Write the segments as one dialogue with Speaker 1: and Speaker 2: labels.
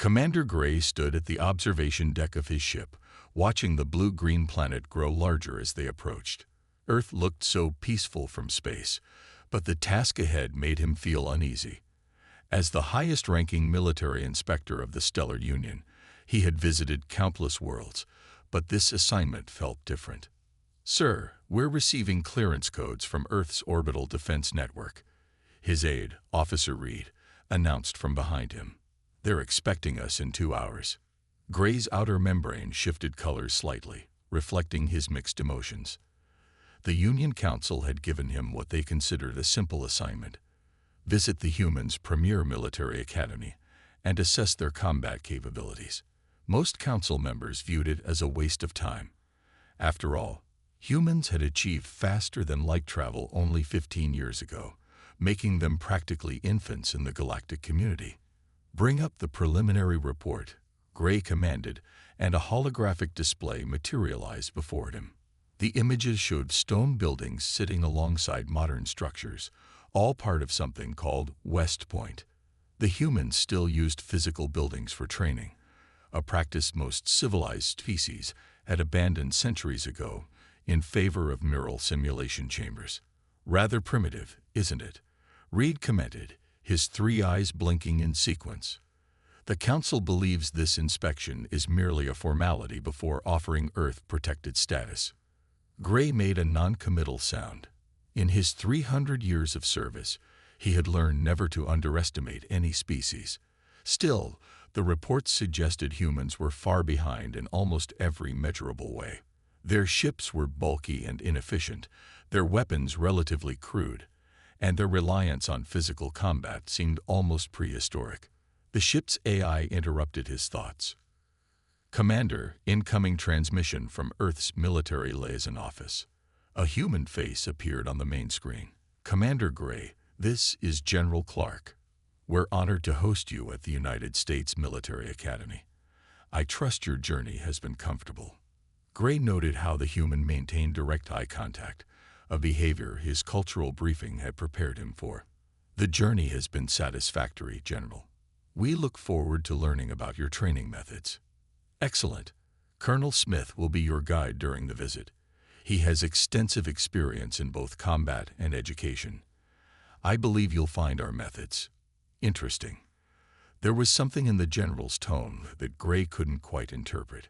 Speaker 1: Commander Gray stood at the observation deck of his ship, watching the blue-green planet grow larger as they approached. Earth looked so peaceful from space, but the task ahead made him feel uneasy. As the highest-ranking military inspector of the Stellar Union, he had visited countless worlds, but this assignment felt different. "Sir, we're receiving clearance codes from Earth's orbital defense network," his aide, Officer Reed, announced from behind him. "They're expecting us in 2 hours." Gray's outer membrane shifted colors slightly, reflecting his mixed emotions. The Union Council had given him what they considered a simple assignment: visit the humans' premier military academy and assess their combat capabilities. Most council members viewed it as a waste of time. After all, humans had achieved faster-than-light travel only 15 years ago, making them practically infants in the galactic community. "Bring up the preliminary report," Gray commanded, and a holographic display materialized before him. The images showed stone buildings sitting alongside modern structures, all part of something called West Point. The humans still used physical buildings for training, a practice most civilized species had abandoned centuries ago in favor of mural simulation chambers. "Rather primitive, isn't it?" Reed commented, his 3 eyes blinking in sequence. "The Council believes this inspection is merely a formality before offering Earth-protected status." Gray made a non-committal sound. In his 300 years of service, he had learned never to underestimate any species. Still, the reports suggested humans were far behind in almost every measurable way. Their ships were bulky and inefficient, their weapons relatively crude, and their reliance on physical combat seemed almost prehistoric. The ship's AI interrupted his thoughts. "Commander, incoming transmission from Earth's military liaison office." A human face appeared on the main screen. "Commander Gray, this is General Clark. We're honored to host you at the United States Military Academy. I trust your journey has been comfortable." Gray noted how the human maintained direct eye contact, a behavior his cultural briefing had prepared him for. "The journey has been satisfactory, General. We look forward to learning about your training methods." "Excellent. Colonel Smith will be your guide during the visit. He has extensive experience in both combat and education. I believe you'll find our methods interesting." There was something in the general's tone that Gray couldn't quite interpret.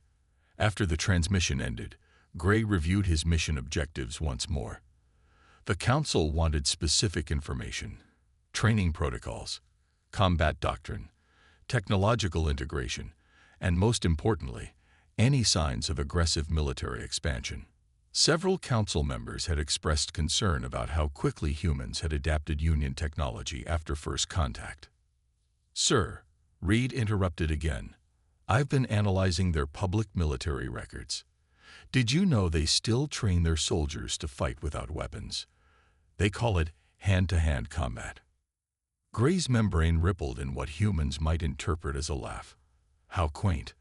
Speaker 1: After the transmission ended, Gray reviewed his mission objectives once more. The Council wanted specific information: training protocols, combat doctrine, technological integration, and most importantly, any signs of aggressive military expansion. Several council members had expressed concern about how quickly humans had adapted Union technology after first contact. "Sir," Reed interrupted again, "I've been analyzing their public military records. Did you know they still train their soldiers to fight without weapons? They call it hand-to-hand combat." Gray's membrane rippled in what humans might interpret as a laugh. How quaint.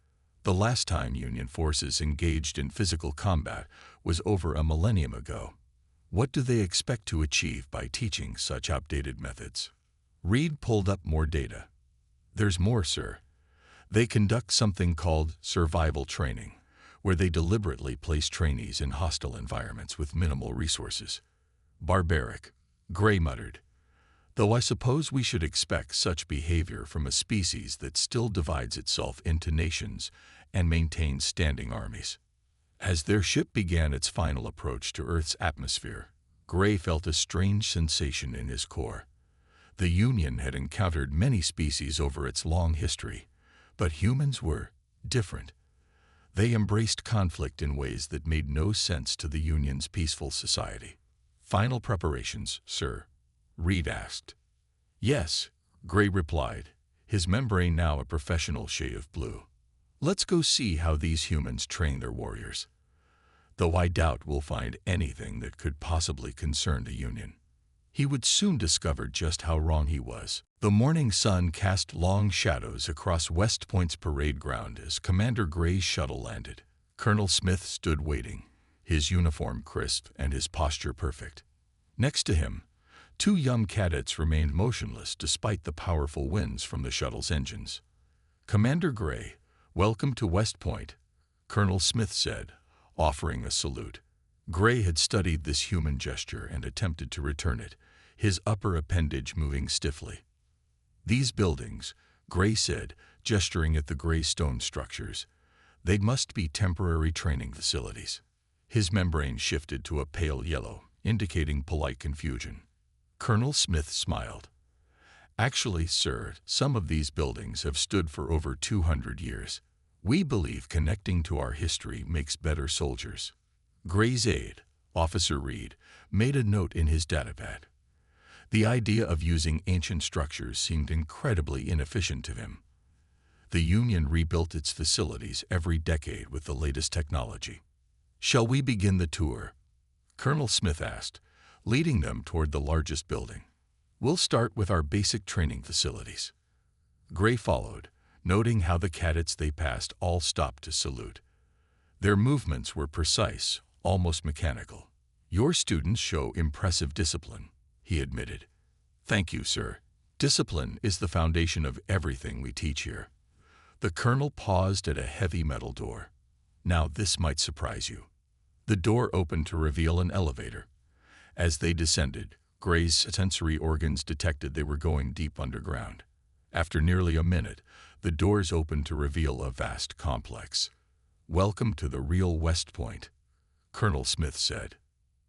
Speaker 1: The last time Union forces engaged in physical combat was over a millennium ago. What do they expect to achieve by teaching such outdated methods? Reed pulled up more data. "There's more, sir. They conduct something called survival training, where they deliberately place trainees in hostile environments with minimal resources." "Barbaric," Gray muttered. "Though I suppose we should expect such behavior from a species that still divides itself into nations and maintains standing armies." As their ship began its final approach to Earth's atmosphere, Gray felt a strange sensation in his core. The Union had encountered many species over its long history, but humans were different. They embraced conflict in ways that made no sense to the Union's peaceful society. "Final preparations, sir?" Reed asked. "Yes," Gray replied, his membrane now a professional shade of blue. "Let's go see how these humans train their warriors. Though I doubt we'll find anything that could possibly concern the Union." He would soon discover just how wrong he was. The morning sun cast long shadows across West Point's parade ground as Commander Gray's shuttle landed. Colonel Smith stood waiting, his uniform crisp and his posture perfect. Next to him, 2 young cadets remained motionless despite the powerful winds from the shuttle's engines. "Commander Gray, welcome to West Point," Colonel Smith said, offering a salute. Gray had studied this human gesture and attempted to return it, his upper appendage moving stiffly. "These buildings," Gray said, gesturing at the gray stone structures, "they must be temporary training facilities." His membrane shifted to a pale yellow, indicating polite confusion. Colonel Smith smiled. "Actually, sir, some of these buildings have stood for over 200 years. We believe connecting to our history makes better soldiers." Gray's aide, Officer Reed, made a note in his datapad. The idea of using ancient structures seemed incredibly inefficient to him. The Union rebuilt its facilities every decade with the latest technology. "Shall we begin the tour?" Colonel Smith asked, leading them toward the largest building. "We'll start with our basic training facilities." Gray followed, noting how the cadets they passed all stopped to salute. Their movements were precise, almost mechanical. "Your students show impressive discipline," he admitted. "Thank you, sir. Discipline is the foundation of everything we teach here." The colonel paused at a heavy metal door. "Now this might surprise you." The door opened to reveal an elevator. As they descended, Gray's sensory organs detected they were going deep underground. After nearly a minute, the doors opened to reveal a vast complex. "Welcome to the real West Point," Colonel Smith said.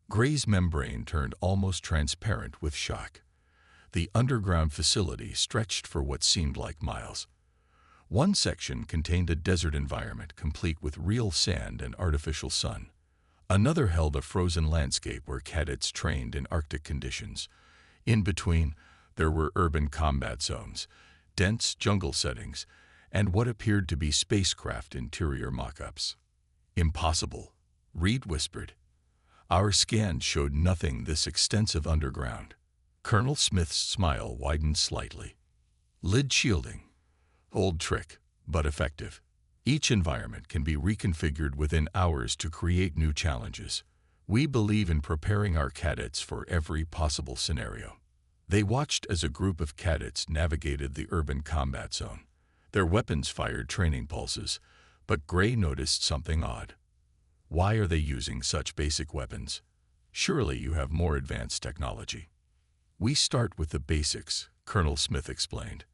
Speaker 1: Gray's membrane turned almost transparent with shock. The underground facility stretched for what seemed like miles. One section contained a desert environment complete with real sand and artificial sun. Another held a frozen landscape where cadets trained in Arctic conditions. In between, there were urban combat zones, dense jungle settings, and what appeared to be spacecraft interior mock-ups. "Impossible," Reed whispered. "Our scans showed nothing this extensive underground." Colonel Smith's smile widened slightly. "Lid shielding. Old trick, but effective. Each environment can be reconfigured within hours to create new challenges. We believe in preparing our cadets for every possible scenario." They watched as a group of cadets navigated the urban combat zone. Their weapons fired training pulses, but Gray noticed something odd. "Why are they using such basic weapons? Surely you have more advanced technology." "We start with the basics," Colonel Smith explained.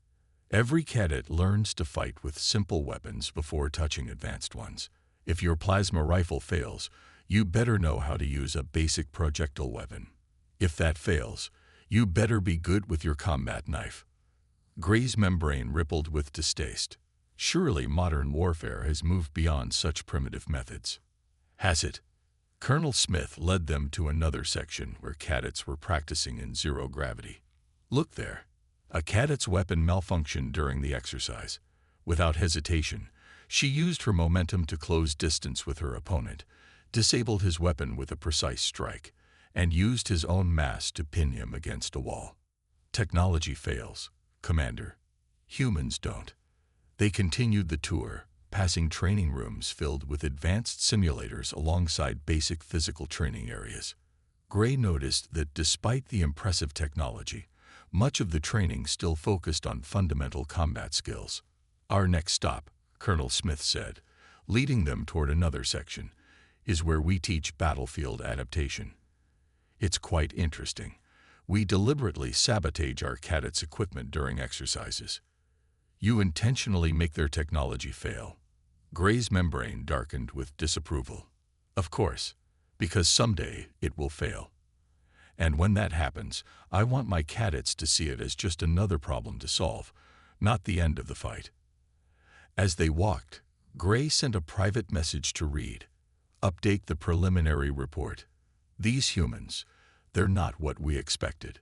Speaker 1: "Every cadet learns to fight with simple weapons before touching advanced ones. If your plasma rifle fails, you better know how to use a basic projectile weapon. If that fails, you better be good with your combat knife." Gray's membrane rippled with distaste. Surely modern warfare has moved beyond such primitive methods. "Has it?" Colonel Smith led them to another section where cadets were practicing in zero gravity. "Look there." A cadet's weapon malfunctioned during the exercise. Without hesitation, she used her momentum to close distance with her opponent, disabled his weapon with a precise strike, and used his own mass to pin him against a wall. "Technology fails, Commander. Humans don't." They continued the tour, passing training rooms filled with advanced simulators alongside basic physical training areas. Gray noticed that despite the impressive technology, much of the training still focused on fundamental combat skills. "Our next stop," Colonel Smith said, leading them toward another section, "is where we teach battlefield adaptation. It's quite interesting. We deliberately sabotage our cadets' equipment during exercises. You intentionally make their technology fail." Gray's membrane darkened with disapproval. "Of course, because someday it will fail. And when that happens, I want my cadets to see it as just another problem to solve, not the end of the fight." As they walked, Gray sent a private message to Reed. "Update the preliminary report. These humans, they're not what we expected."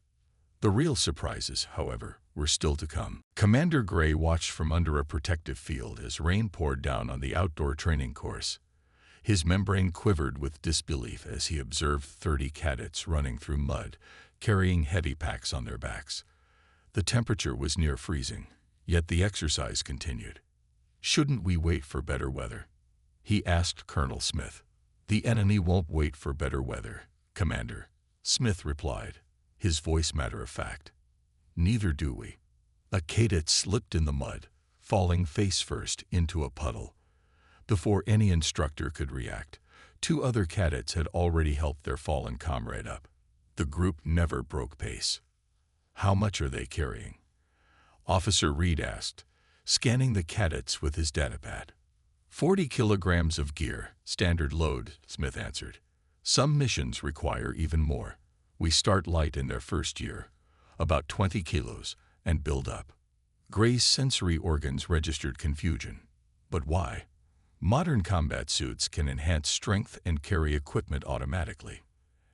Speaker 1: The real surprises, however, were still to come. Commander Gray watched from under a protective field as rain poured down on the outdoor training course. His membrane quivered with disbelief as he observed 30 cadets running through mud, carrying heavy packs on their backs. The temperature was near freezing, yet the exercise continued. "Shouldn't we wait for better weather?" he asked Colonel Smith. "The enemy won't wait for better weather, Commander," Smith replied, his voice matter of fact. "Neither do we." A cadet slipped in the mud, falling face first into a puddle. Before any instructor could react, 2 other cadets had already helped their fallen comrade up. The group never broke pace. "How much are they carrying?" Officer Reed asked, scanning the cadets with his datapad. 40 kilograms of gear, standard load, Smith answered. "Some missions require even more. We start light in their first year, about 20 kilos, and build up." Gray's sensory organs registered confusion. But why? Modern combat suits can enhance strength and carry equipment automatically.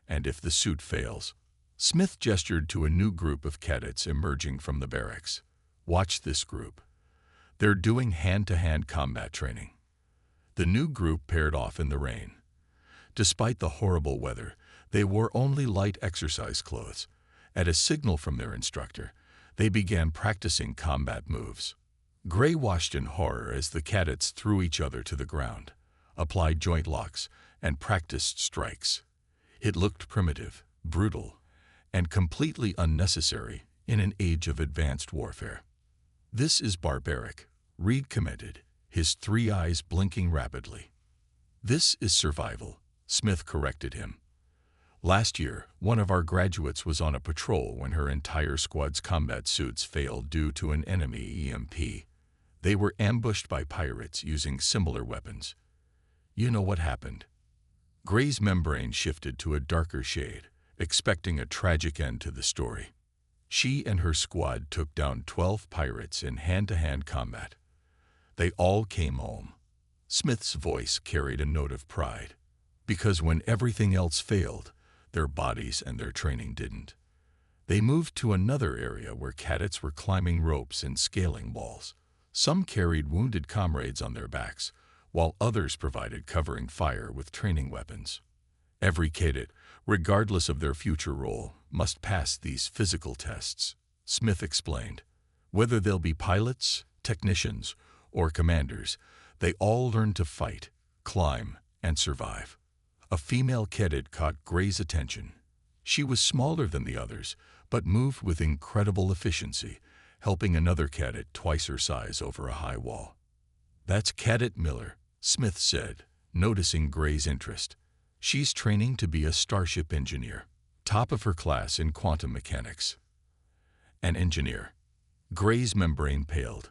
Speaker 1: And if the suit fails? Smith gestured to a new group of cadets emerging from the barracks. "Watch this group. They're doing hand-to-hand combat training." The new group paired off in the rain. Despite the horrible weather, they wore only light exercise clothes. At a signal from their instructor, they began practicing combat moves. Gray watched in horror as the cadets threw each other to the ground, applied joint locks, and practiced strikes. It looked primitive, brutal, and completely unnecessary in an age of advanced warfare. "This is barbaric," Reed commented, his 3 eyes blinking rapidly. "This is survival," Smith corrected him. "Last year, one of our graduates was on a patrol when her entire squad's combat suits failed due to an enemy EMP. They were ambushed by pirates using similar weapons. You know what happened?" Gray's membrane shifted to a darker shade, expecting a tragic end to the story. "She and her squad took down 12 pirates in hand-to-hand combat. They all came home." Smith's voice carried a note of pride. "Because when everything else failed, their bodies and their training didn't. They moved to another area where cadets were climbing ropes and scaling walls. Some carried wounded comrades on their backs, while others provided covering fire with training weapons. Every cadet, regardless of their future role, must pass these physical tests," Smith explained. "Whether they'll be pilots, technicians, or commanders, they all learn to fight, climb, and survive." A female cadet caught Gray's attention. She was smaller than the others, but moved with incredible efficiency, helping another cadet twice her size over a high wall. "That's Cadet Miller," Smith said, noticing Gray's interest. "She's training to be a starship engineer, top of her class in quantum mechanics." "An engineer?" Gray's membrane paled.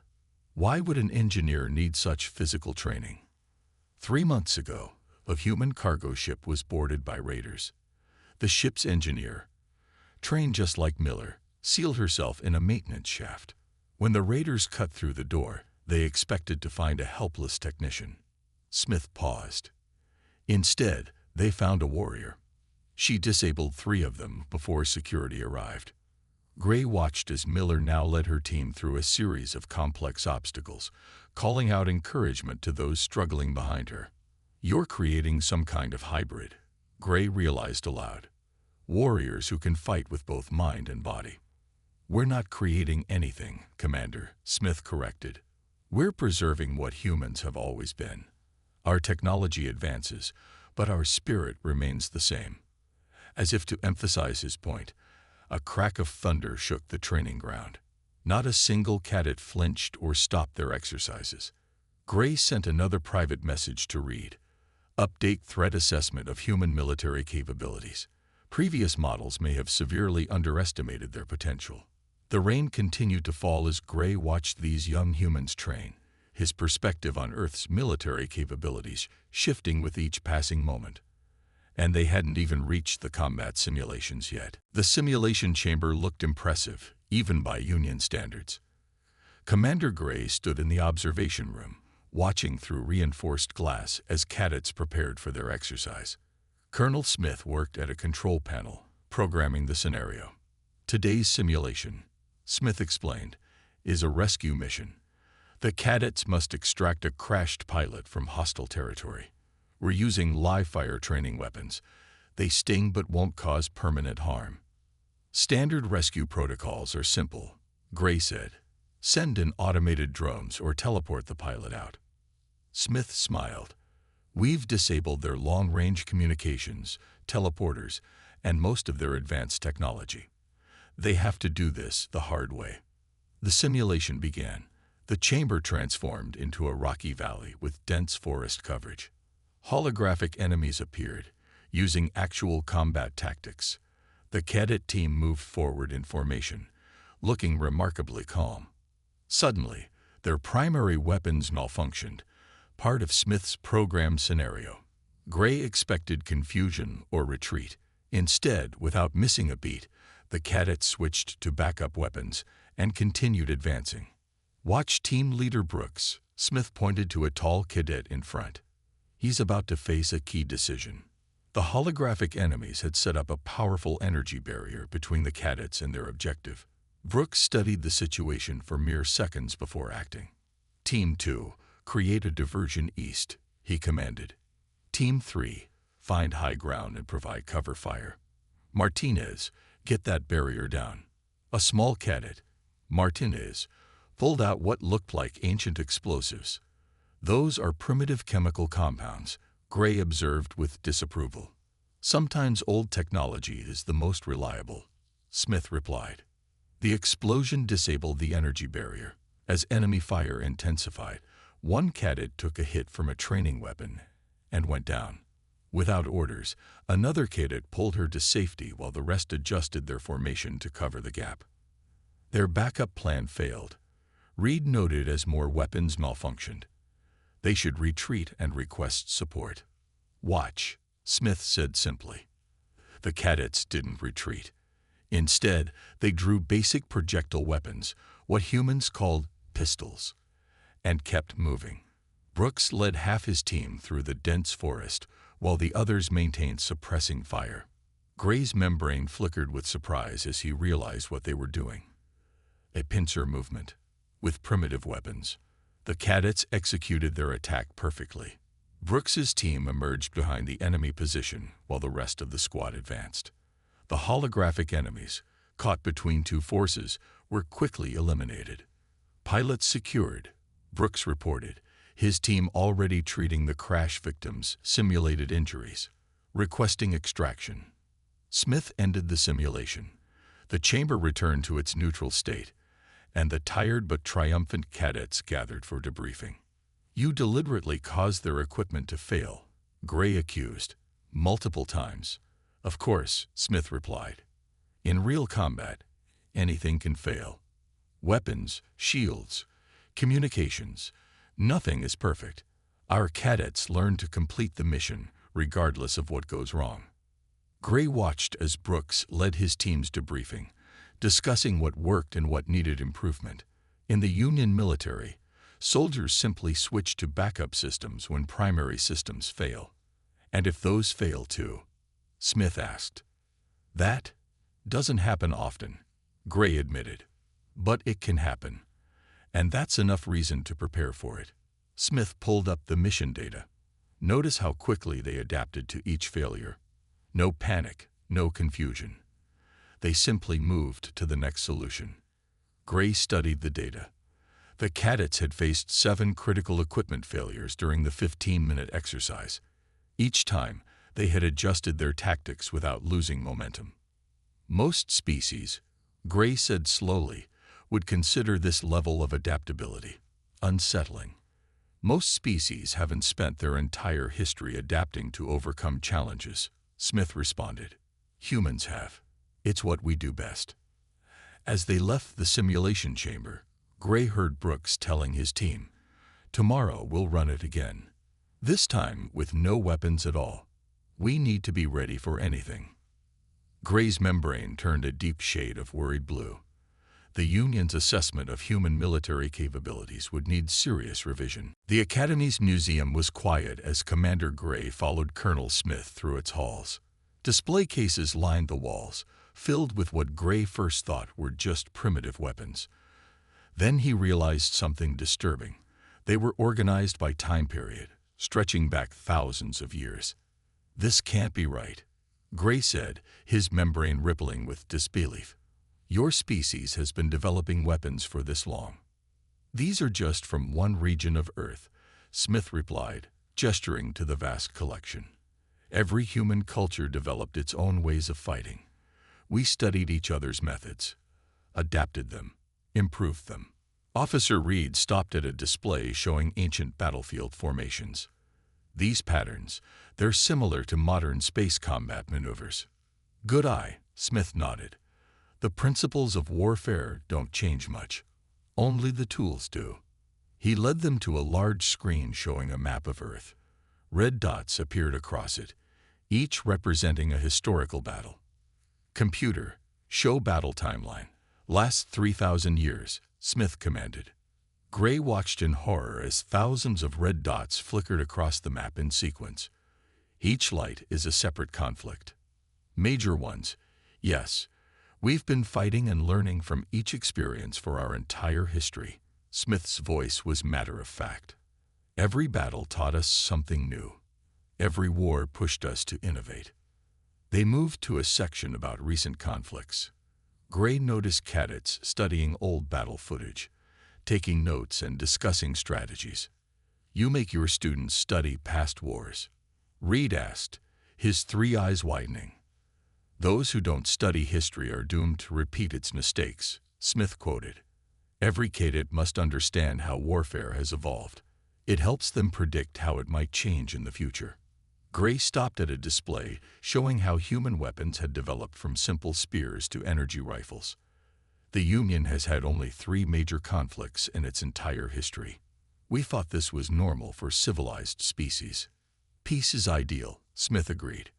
Speaker 1: Why would an engineer need such physical training? 3 months ago, a human cargo ship was boarded by raiders. The ship's engineer, trained just like Miller, sealed herself in a maintenance shaft. When the raiders cut through the door, they expected to find a helpless technician. Smith paused. Instead, they found a warrior. She disabled 3 of them before security arrived. Gray watched as Miller now led her team through a series of complex obstacles, calling out encouragement to those struggling behind her. "You're creating some kind of hybrid," Gray realized aloud. "Warriors who can fight with both mind and body." "We're not creating anything, Commander," Smith corrected. "We're preserving what humans have always been. Our technology advances, but our spirit remains the same." As if to emphasize his point, a crack of thunder shook the training ground. Not a single cadet flinched or stopped their exercises. Gray sent another private message to Reed. "Update threat assessment of human military capabilities. Previous models may have severely underestimated their potential." The rain continued to fall as Gray watched these young humans train, his perspective on Earth's military capabilities shifting with each passing moment. And they hadn't even reached the combat simulations yet. The simulation chamber looked impressive, even by Union standards. Commander Gray stood in the observation room, watching through reinforced glass as cadets prepared for their exercise. Colonel Smith worked at a control panel, programming the scenario. "Today's simulation," Smith explained, "is a rescue mission. The cadets must extract a crashed pilot from hostile territory. We're using live-fire training weapons. They sting but won't cause permanent harm. Standard rescue protocols are simple," Gray said. "Send in automated drones or teleport the pilot out." Smith smiled. "We've disabled their long-range communications, teleporters, and most of their advanced technology. They have to do this the hard way." The simulation began. The chamber transformed into a rocky valley with dense forest coverage. Holographic enemies appeared, using actual combat tactics. The cadet team moved forward in formation, looking remarkably calm. Suddenly, their primary weapons malfunctioned, part of Smith's programmed scenario. Gray expected confusion or retreat. Instead, without missing a beat, the cadets switched to backup weapons and continued advancing. "Watch Team Leader Brooks," Smith pointed to a tall cadet in front. "He's about to face a key decision." The holographic enemies had set up a powerful energy barrier between the cadets and their objective. Brooks studied the situation for mere seconds before acting. "Team 2, create a diversion east," he commanded. "Team 3, find high ground and provide cover fire. Martinez, get that barrier down." A small cadet, Martinez, pulled out what looked like ancient explosives. "Those are primitive chemical compounds," Gray observed with disapproval. "Sometimes old technology is the most reliable," Smith replied. The explosion disabled the energy barrier. As enemy fire intensified, one cadet took a hit from a training weapon and went down. Without orders, another cadet pulled her to safety while the rest adjusted their formation to cover the gap. Their backup plan failed. Reed noted as more weapons malfunctioned. They should retreat and request support. "Watch," Smith said simply. The cadets didn't retreat. Instead, they drew basic projectile weapons, what humans called pistols, and kept moving. Brooks led half his team through the dense forest, while the others maintained suppressing fire. Gray's membrane flickered with surprise as he realized what they were doing. A pincer movement. With primitive weapons, the cadets executed their attack perfectly. Brooks's team emerged behind the enemy position while the rest of the squad advanced. The holographic enemies, caught between two forces, were quickly eliminated. "Pilots secured," Brooks reported, his team already treating the crash victims' simulated injuries, requesting extraction. Smith ended the simulation. The chamber returned to its neutral state, and the tired but triumphant cadets gathered for debriefing. "You deliberately caused their equipment to fail," Gray accused, "multiple times." "Of course," Smith replied. "In real combat, anything can fail. Weapons, shields, communications, nothing is perfect. Our cadets learn to complete the mission, regardless of what goes wrong." Gray watched as Brooks led his team's debriefing, discussing what worked and what needed improvement. In the Union military, soldiers simply switch to backup systems when primary systems fail. "And if those fail too?" Smith asked. "That doesn't happen often," Gray admitted. "But it can happen. And that's enough reason to prepare for it." Smith pulled up the mission data. Notice how quickly they adapted to each failure. No panic, no confusion. They simply moved to the next solution. Gray studied the data. The cadets had faced 7 critical equipment failures during the 15-minute exercise. Each time, they had adjusted their tactics without losing momentum. Most species, Gray said slowly, would consider this level of adaptability unsettling. Most species haven't spent their entire history adapting to overcome challenges, Smith responded. Humans have. It's what we do best. As they left the simulation chamber, Gray heard Brooks telling his team, "Tomorrow we'll run it again. This time with no weapons at all. We need to be ready for anything." Gray's membrane turned a deep shade of worried blue. The Union's assessment of human military capabilities would need serious revision. The Academy's museum was quiet as Commander Gray followed Colonel Smith through its halls. Display cases lined the walls, filled with what Gray first thought were just primitive weapons. Then he realized something disturbing. They were organized by time period, stretching back thousands of years. "This can't be right," Gray said, his membrane rippling with disbelief. "Your species has been developing weapons for this long." "These are just from one region of Earth," Smith replied, gesturing to the vast collection. "Every human culture developed its own ways of fighting. We studied each other's methods, adapted them, improved them. Officer Reed stopped at a display showing ancient battlefield formations. These patterns, they're similar to modern space combat maneuvers. Good eye, Smith nodded. The principles of warfare don't change much. Only the tools do. He led them to a large screen showing a map of Earth. Red dots appeared across it, each representing a historical battle. Computer, show battle timeline. Last 3,000 years, Smith commanded. Gray watched in horror as thousands of red dots flickered across the map in sequence. Each light is a separate conflict. Major ones, yes. We've been fighting and learning from each experience for our entire history. Smith's voice was matter-of-fact. Every battle taught us something new. Every war pushed us to innovate. They moved to a section about recent conflicts. Gray noticed cadets studying old battle footage, taking notes and discussing strategies. You make your students study past wars? Reed asked, his three eyes widening. Those who don't study history are doomed to repeat its mistakes, Smith quoted. Every cadet must understand how warfare has evolved. It helps them predict how it might change in the future. Gray stopped at a display showing how human weapons had developed from simple spears to energy rifles. The Union has had only 3 major conflicts in its entire history. We thought this was normal for civilized species. Peace is ideal, Smith agreed.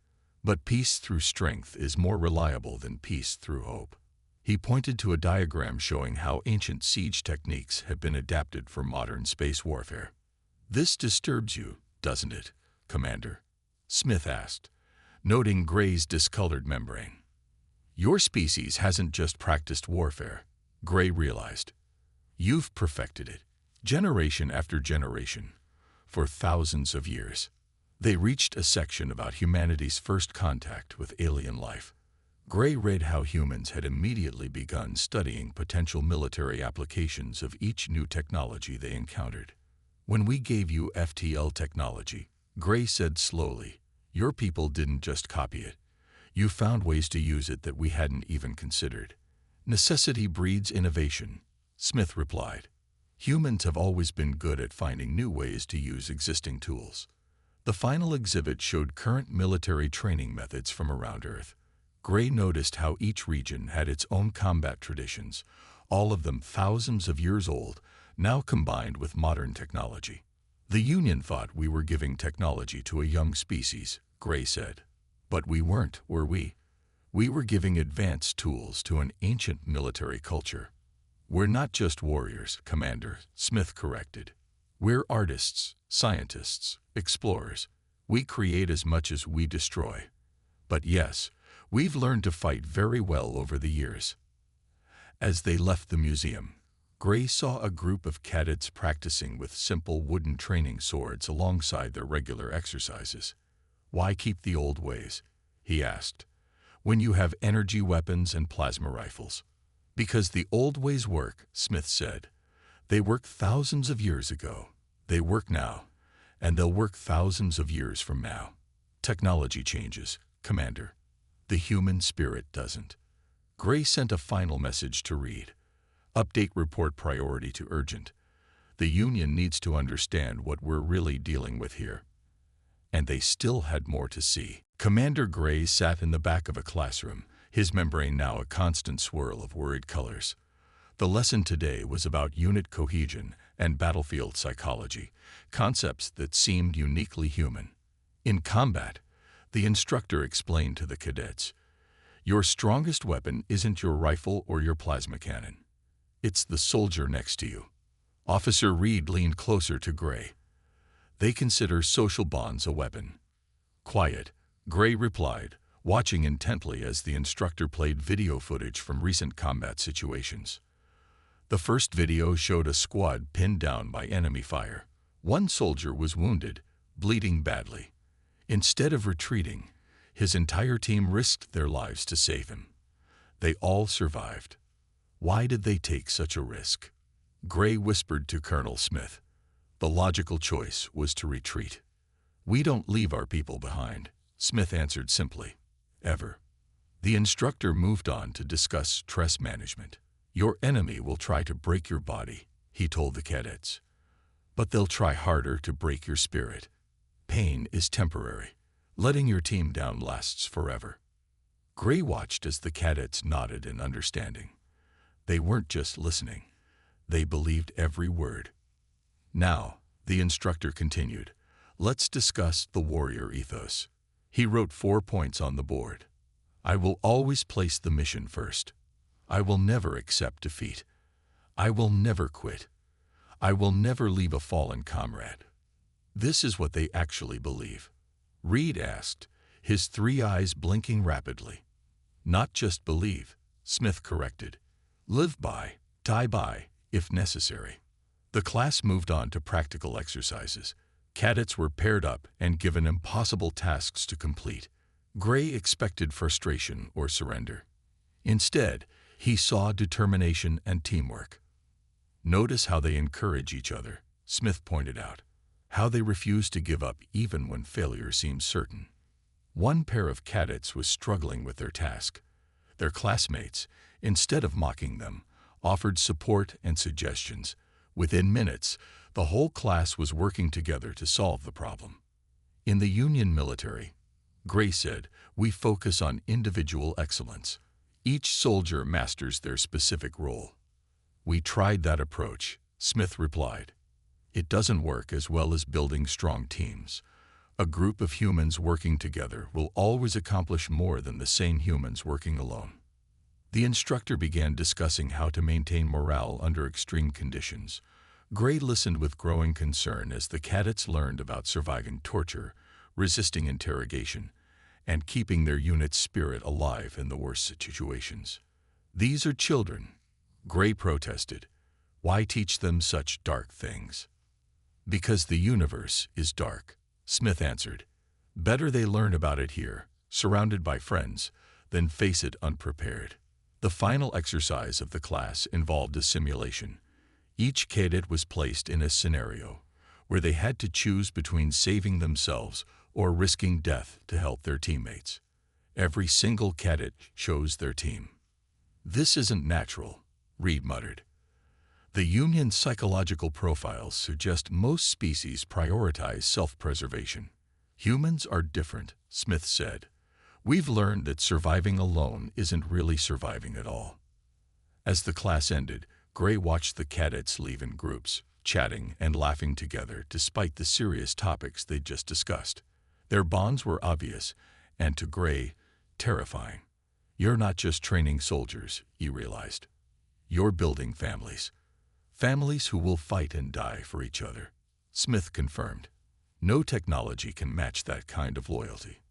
Speaker 1: But peace through strength is more reliable than peace through hope. He pointed to a diagram showing how ancient siege techniques have been adapted for modern space warfare. This disturbs you, doesn't it, Commander? Smith asked, noting Gray's discolored membrane. Your species hasn't just practiced warfare, Gray realized. You've perfected it, generation after generation, for thousands of years. They reached a section about humanity's first contact with alien life. Gray read how humans had immediately begun studying potential military applications of each new technology they encountered. When we gave you FTL technology, Gray said slowly, your people didn't just copy it. You found ways to use it that we hadn't even considered. Necessity breeds innovation, Smith replied. Humans have always been good at finding new ways to use existing tools. The final exhibit showed current military training methods from around Earth. Gray noticed how each region had its own combat traditions, all of them thousands of years old, now combined with modern technology. The Union thought we were giving technology to a young species, Gray said. But we weren't, were we? We were giving advanced tools to an ancient military culture. We're not just warriors, Commander, Smith corrected. We're artists, scientists, explorers. We create as much as we destroy. But yes, we've learned to fight very well over the years. As they left the museum, Gray saw a group of cadets practicing with simple wooden training swords alongside their regular exercises. Why keep the old ways, he asked, when you have energy weapons and plasma rifles? Because the old ways work, Smith said. They worked thousands of years ago. They work now, and they'll work thousands of years from now. Technology changes, Commander. The human spirit doesn't. Gray sent a final message to Reed. Update report priority to urgent. The Union needs to understand what we're really dealing with here. And they still had more to see. Commander Gray sat in the back of a classroom, his membrane now a constant swirl of worried colors. The lesson today was about unit cohesion and battlefield psychology, concepts that seemed uniquely human. In combat, the instructor explained to the cadets, your strongest weapon isn't your rifle or your plasma cannon. It's the soldier next to you. Officer Reed leaned closer to Gray. They consider social bonds a weapon. Quiet, Gray replied, watching intently as the instructor played video footage from recent combat situations. The first video showed a squad pinned down by enemy fire. One soldier was wounded, bleeding badly. Instead of retreating, his entire team risked their lives to save him. They all survived. Why did they take such a risk? Gray whispered to Colonel Smith. The logical choice was to retreat. We don't leave our people behind, Smith answered simply. Ever. The instructor moved on to discuss stress management. Your enemy will try to break your body, he told the cadets. "But they'll try harder to break your spirit. Pain is temporary. Letting your team down lasts forever." Gray watched as the cadets nodded in understanding. They weren't just listening. They believed every word. "Now," the instructor continued, "let's discuss the warrior ethos." He wrote 4 points on the board. "I will always place the mission first. I will never accept defeat. I will never quit. I will never leave a fallen comrade." This is what they actually believe. Reed asked, his 3 eyes blinking rapidly. "Not just believe," Smith corrected. "Live by, die by, if necessary." The class moved on to practical exercises. Cadets were paired up and given impossible tasks to complete. Gray expected frustration or surrender. Instead, he saw determination and teamwork. "Notice how they encourage each other," Smith pointed out. "How they refuse to give up even when failure seems certain." One pair of cadets was struggling with their task. Their classmates, instead of mocking them, offered support and suggestions. Within minutes, the whole class was working together to solve the problem. "In the Union military," Gray said, "we focus on individual excellence. Each soldier masters their specific role." "We tried that approach," Smith replied. "It doesn't work as well as building strong teams. A group of humans working together will always accomplish more than the same humans working alone." The instructor began discussing how to maintain morale under extreme conditions. Gray listened with growing concern as the cadets learned about surviving torture, resisting interrogation, and keeping their unit's spirit alive in the worst situations. "These are children," Gray protested. "Why teach them such dark things?" "Because the universe is dark," Smith answered. "Better they learn about it here, surrounded by friends, than face it unprepared." The final exercise of the class involved a simulation. Each cadet was placed in a scenario where they had to choose between saving themselves or risking death to help their teammates. Every single cadet chose their team. "This isn't natural," Reed muttered. "The Union's psychological profiles suggest most species prioritize self-preservation. Humans are different," Smith said. "We've learned that surviving alone isn't really surviving at all." As the class ended, Gray watched the cadets leave in groups, chatting and laughing together despite the serious topics they'd just discussed. Their bonds were obvious, and to Gray, terrifying. "You're not just training soldiers," he realized. "You're building families. Families who will fight and die for each other," Smith confirmed. "No technology can match that kind of loyalty."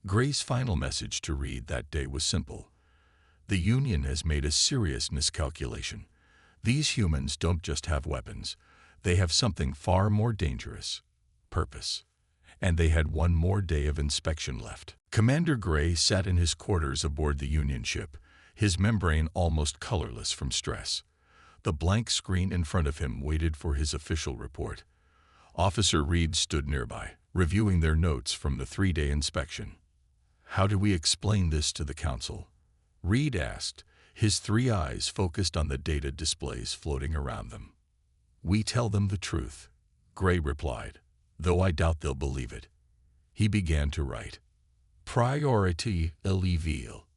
Speaker 1: Gray's final message to Reed that day was simple. "The Union has made a serious miscalculation. These humans don't just have weapons. They have something far more dangerous: purpose." And they had one more day of inspection left. Commander Gray sat in his quarters aboard the Union ship, his membrane almost colorless from stress. The blank screen in front of him waited for his official report. Officer Reed stood nearby, reviewing their notes from the 3-day inspection. "How do we explain this to the council?" Reed asked, his 3 eyes focused on the data displays floating around them. "We tell them the truth," Gray replied, "though I doubt they'll believe it." He began to write. "Priority Elevil.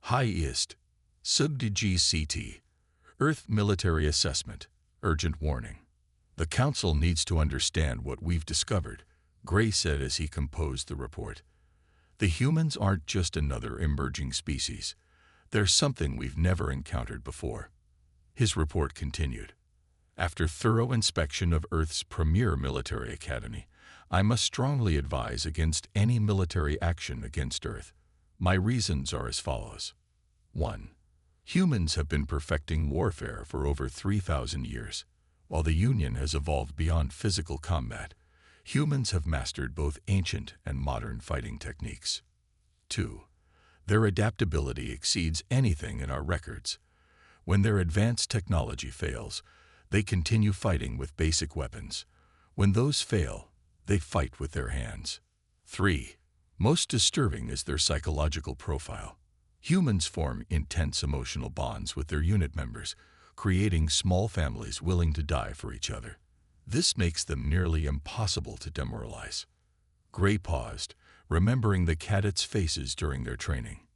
Speaker 1: Highest. Sub-GCT. Earth Military Assessment. Urgent warning. The council needs to understand what we've discovered," Gray said as he composed the report. "The humans aren't just another emerging species. They're something we've never encountered before." His report continued. "After thorough inspection of Earth's premier military academy, I must strongly advise against any military action against Earth. My reasons are as follows. 1. Humans have been perfecting warfare for over 3,000 years. While the Union has evolved beyond physical combat, humans have mastered both ancient and modern fighting techniques. 2. Their adaptability exceeds anything in our records. When their advanced technology fails, they continue fighting with basic weapons. When those fail, they fight with their hands. 3. Most disturbing is their psychological profile. Humans form intense emotional bonds with their unit members, creating small families willing to die for each other. This makes them nearly impossible to demoralize. Gray paused, remembering the cadets' faces during their training.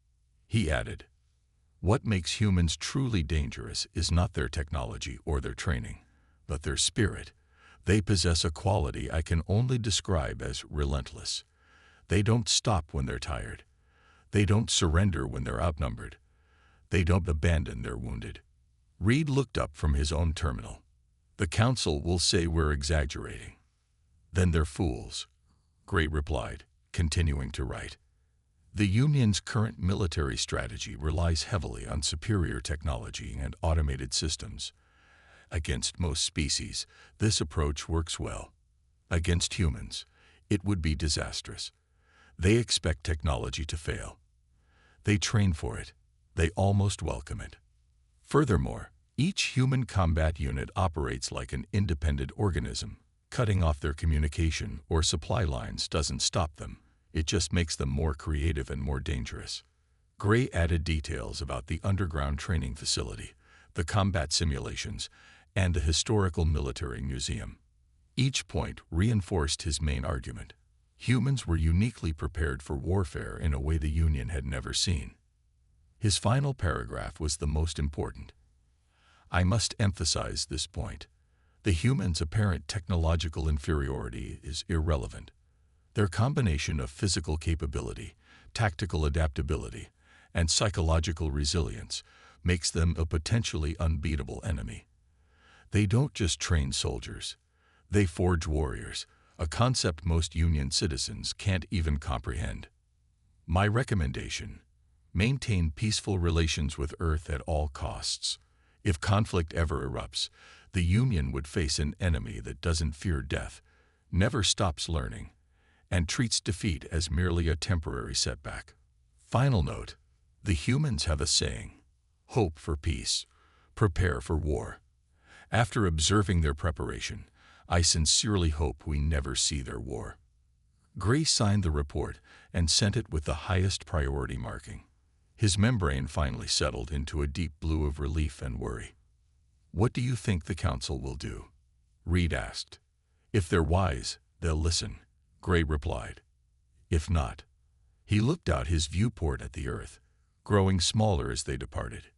Speaker 1: He added, "What makes humans truly dangerous is not their technology or their training, but their spirit. They possess a quality I can only describe as relentless. They don't stop when they're tired. They don't surrender when they're outnumbered. They don't abandon their wounded." Reed looked up from his own terminal. "The Council will say we're exaggerating." "Then they're fools," Gray replied, continuing to write. "The Union's current military strategy relies heavily on superior technology and automated systems. Against most species, this approach works well. Against humans, it would be disastrous. They expect technology to fail. They train for it. They almost welcome it. Furthermore, each human combat unit operates like an independent organism. Cutting off their communication or supply lines doesn't stop them. It just makes them more creative and more dangerous." Gray added details about the underground training facility, the combat simulations, and the historical military museum. Each point reinforced his main argument. Humans were uniquely prepared for warfare in a way the Union had never seen. His final paragraph was the most important. "I must emphasize this point. The humans' apparent technological inferiority is irrelevant. Their combination of physical capability, tactical adaptability, and psychological resilience makes them a potentially unbeatable enemy. They don't just train soldiers. They forge warriors, a concept most Union citizens can't even comprehend. My recommendation: maintain peaceful relations with Earth at all costs. If conflict ever erupts, the Union would face an enemy that doesn't fear death, never stops learning, and treats defeat as merely a temporary setback. Final note: the humans have a saying: hope for peace, prepare for war. After observing their preparation, I sincerely hope we never see their war." Gray signed the report and sent it with the highest priority marking. His membrane finally settled into a deep blue of relief and worry. "What do you think the Council will do?" Reed asked. "If they're wise, they'll listen," Gray replied. "If not..." He looked out his viewport at the Earth, growing smaller as they departed.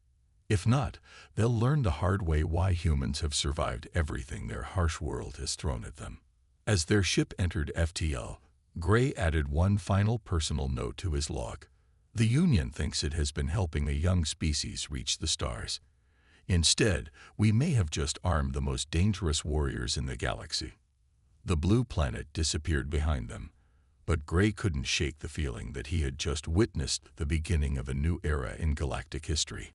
Speaker 1: "If not, they'll learn the hard way why humans have survived everything their harsh world has thrown at them." As their ship entered FTL, Gray added one final personal note to his log. "The Union thinks it has been helping a young species reach the stars. Instead, we may have just armed the most dangerous warriors in the galaxy." The blue planet disappeared behind them, but Gray couldn't shake the feeling that he had just witnessed the beginning of a new era in galactic history.